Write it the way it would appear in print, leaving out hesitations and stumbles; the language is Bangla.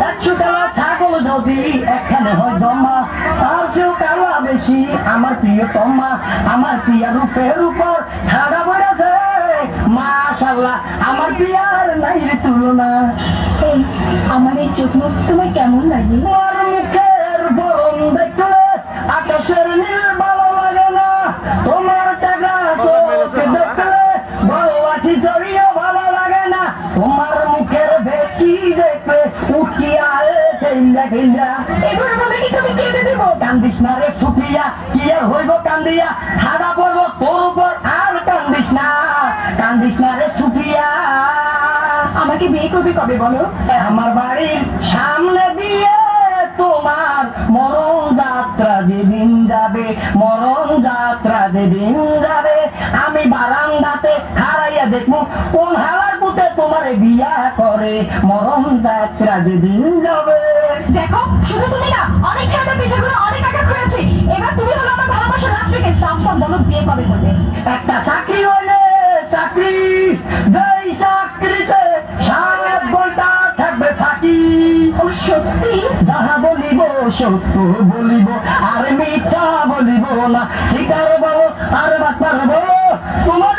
একশো কালা ছাগল যদি এখানে হয় জমা, তার চেয়েও কালা বেশি আমার প্রিয় তম্মা। আমার প্রিয়া রূপের উপর ছাড়া বেড়েছে মাশাআল্লাহ, আমার প্রিয়ার নাই রে তুলনা। এই আমার এই চোখ মুখ তোমার কেমন লাগে? তোমার মুখের বরণ দেখলে আকাশের নীল ভালো লাগে না, তোমার টাকা চোখ দেখলে বড় লাঠি চড়িয়ে ভালো লাগে না, তোমার মুখের ভেটি দেখলে উঠিয়া খেলা খেলা। এগুলো বলে কি তুমি কেটে দেবো? কান্দিস না রে সুফিয়া, কি আর হইব কান্দিয়া, খাড়া পড়ব তোর উপর আর কান্দিস না, কান্দিস না রে সুফিয়া। আমাকে বিয়ে করবে কবে বলো? আমার বাড়ির সামনে দিয়ে তোমার মরণ যাত্রা যেদিন যাবে, মরণ যাত্রা যেদিন যাবে, আমি বারান্দাতে হারাইয়া দেখবো কোন হালার পুতে তোমার বিয়া করে, মরণ যাত্রা যেদিন যাবে। দেখো শুধু তুমি না, অনেক ছেলেদের পিছনে ঘুরে অনেক টাকা ঘুরেছে। এবার তুমি হলো আমার ভালোবাসার লাস্ট উইকেট। সাফ সাফ বলো বিয়ে কবে করবে? একটা চাকরি হইলে চাকরি, যেই চাকরিতে 7 ঘন্টা থাকবে ফাঁকি। ও সত্যি? যাহা বলিব সত্য বলিব, আর মিথ্যা বলিব না, শিকার বলো আর বাটপার বলো, তোমার